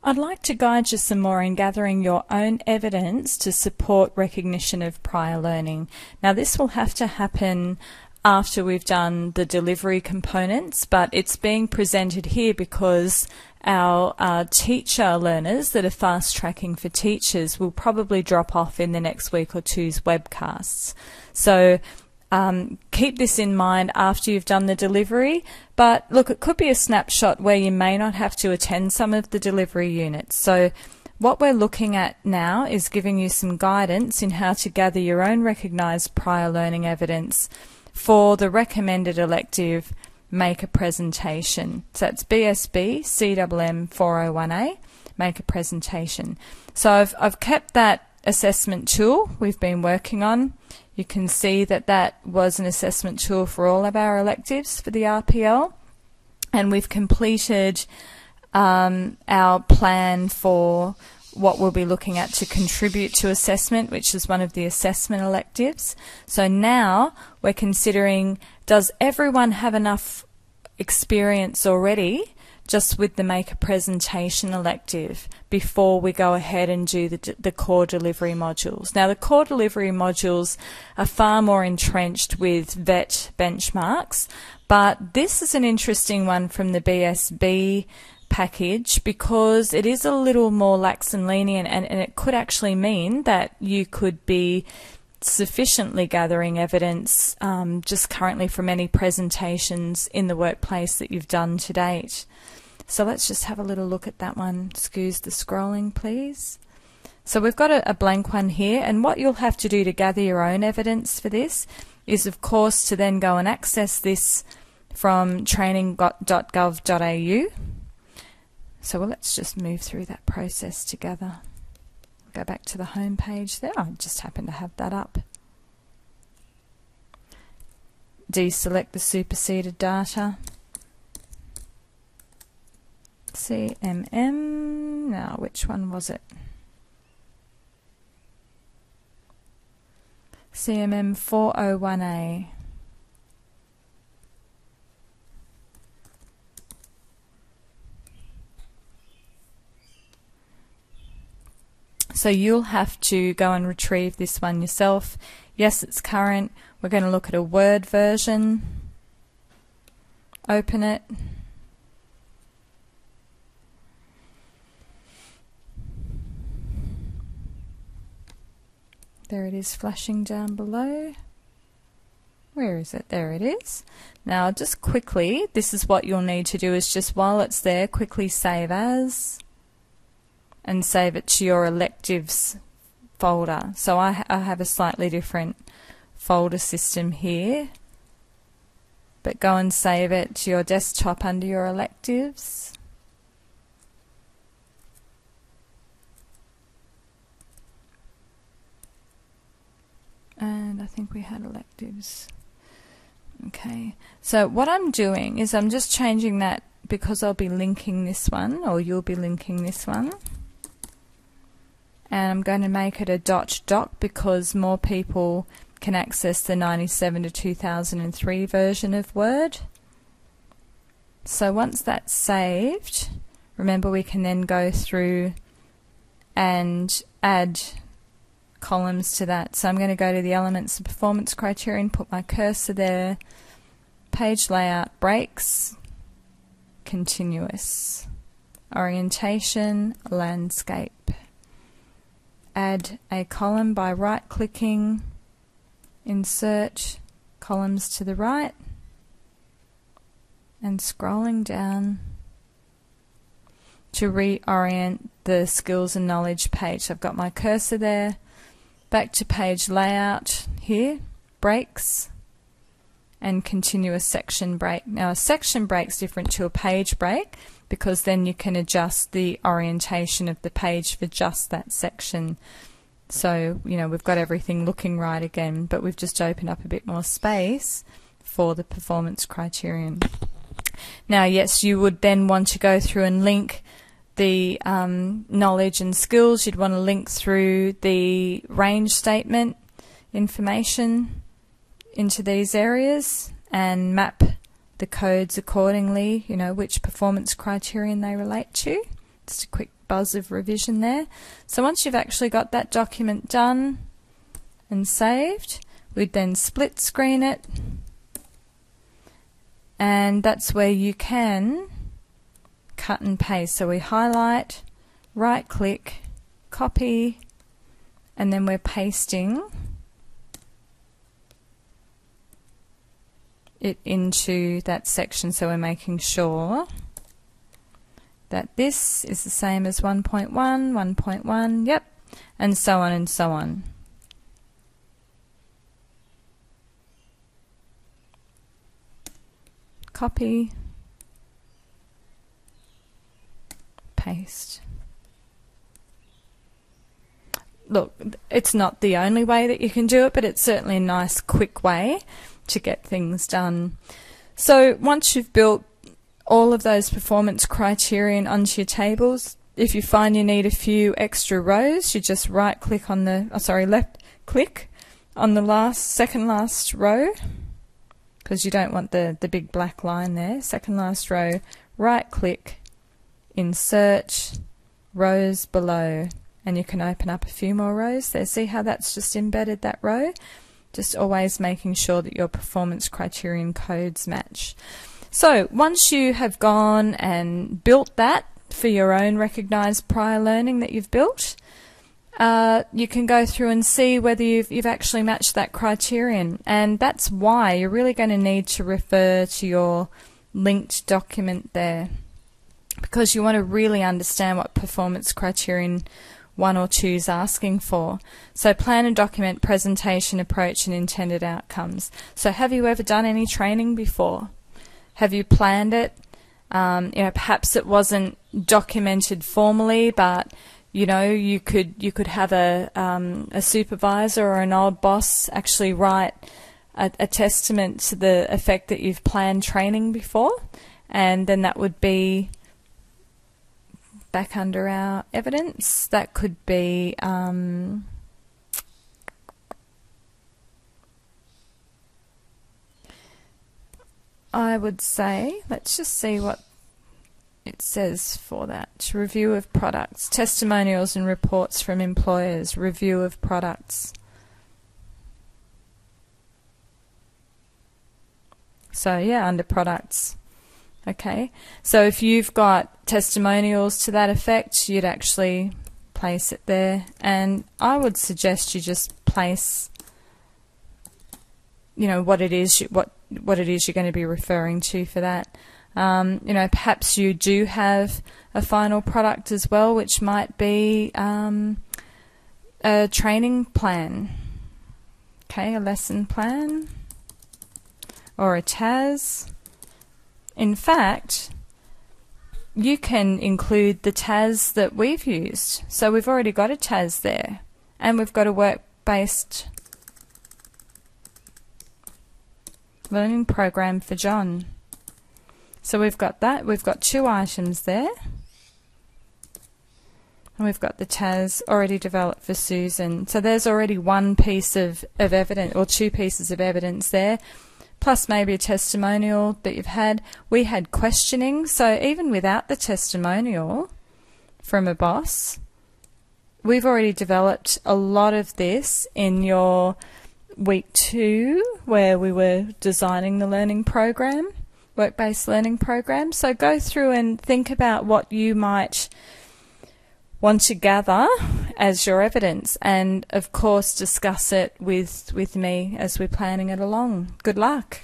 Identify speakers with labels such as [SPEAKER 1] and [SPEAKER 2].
[SPEAKER 1] I'd like to guide you some more in gathering your own evidence to support recognition of prior learning. Now, this will have to happen after we've done the delivery components, but it's being presented here because our teacher learners that are fast tracking for teachers will probably drop off in the next week or two's webcasts. So keep this in mind after you've done the delivery, but look, it could be a snapshot where you may not have to attend some of the delivery units. So what we're looking at now is giving you some guidance in how to gather your own recognised prior learning evidence for the recommended elective Make a Presentation. So that's BSBCMM401A, Make a Presentation. So I've kept that assessment tool we've been working on. You can see that that was an assessment tool for all of our electives for the RPL, and we've completed our plan for what we'll be looking at to contribute to assessment, which is one of the assessment electives. So now we're considering, does everyone have enough experience already just with the Make a Presentation elective before we go ahead and do the core delivery modules? Now, the core delivery modules are far more entrenched with VET benchmarks, but this is an interesting one from the BSB package because it is a little more lax and lenient, and it could actually mean that you could be sufficiently gathering evidence just currently from any presentations in the workplace that you've done to date. So let's just have a little look at that one. Excuse the scrolling, please. So we've got a blank one here, and what you'll have to do to gather your own evidence for this is, of course, to then go and access this from training.gov.au. So let's just move through that process together. Go back to the home page there. I just happen to have that up. Deselect the superseded data. CMM, now which one was it? CMM401A. So you'll have to go and retrieve this one yourself. Yes, it's current. We're going to look at a Word version. Open it. There it is, flashing down below. Where is it? There it is. Now just quickly, this is what you'll need to do, is just while it's there, quickly save as, and save it to your electives folder. So I have a slightly different folder system here, but go and save it to your desktop under your electives. And I think we had electives. Okay, so what I'm doing is I'm just changing that because I'll be linking this one, or you'll be linking this one. And I'm going to make it a .doc because more people can access the 97 to 2003 version of Word. So once that's saved, remember we can then go through and add columns to that. So I'm going to go to the elements and performance criterion, put my cursor there, page layout, breaks, continuous, orientation, landscape. Add a column by right-clicking, insert columns to the right, and scrolling down to reorient the skills and knowledge page. So I've got my cursor there, back to page layout here, breaks, and continuous section break. Now a section break is different to a page break because then you can adjust the orientation of the page for just that section. So, you know, we've got everything looking right again, but we've just opened up a bit more space for the performance criterion. Now, yes, you would then want to go through and link the knowledge and skills. You'd want to link through the range statement information into these areas and map the codes accordingly, you know, which performance criterion they relate to. Just a quick buzz of revision there. So once you've actually got that document done and saved, we'd then split screen it, and that's where you can cut and paste. So we highlight, right click, copy, and then we're pasting it into that section. So we're making sure that this is the same as 1.1, 1.1, yep, and so on and so on. Copy, paste. Look, it's not the only way that you can do it, but it's certainly a nice quick way to get things done. So once you've built all of those performance criterion onto your tables, if you find you need a few extra rows, you just right click on the, left click on the second last row, because you don't want the big black line there. Second last row, right click, insert, rows below, and you can open up a few more rows there. See how that's just embedded that row? Just always making sure that your performance criterion codes match. So once you have gone and built that for your own recognised prior learning that you've built, you can go through and see whether you've actually matched that criterion, and that's why you're really going to need to refer to your linked document there, because you want to really understand what performance criterion 1 or 2 is asking for. So plan and document presentation, approach, and intended outcomes. So have you ever done any training before? Have you planned it? Perhaps it wasn't documented formally, but you could have a supervisor or an old boss actually write a testament to the effect that you've planned training before, and then that would be back under our evidence. That could be I would say, let's just see what it says for that. Review of products, testimonials and reports from employers, review of products. So yeah, under products. Okay, so if you've got testimonials to that effect, you'd actually place it there, and I would suggest you just place, what it is you're going to be referring to for that. Perhaps you do have a final product as well, which might be a training plan, okay, a lesson plan, or a TAS. In fact, you can include the TAS that we've used. So we've already got a TAS there, and we've got a work-based learning program for John. So we've got that. We've got 2 items there. And we've got the TAS already developed for Susan. So there's already 1 piece of evidence, or 2 pieces of evidence there, plus maybe a testimonial that you've had. We had questioning, so even without the testimonial from a boss, we've already developed a lot of this in your week 2, where we were designing the learning program, work-based learning program. So go through and think about what you might want to gather as your evidence, and of course discuss it with me as we're planning it along. Good luck.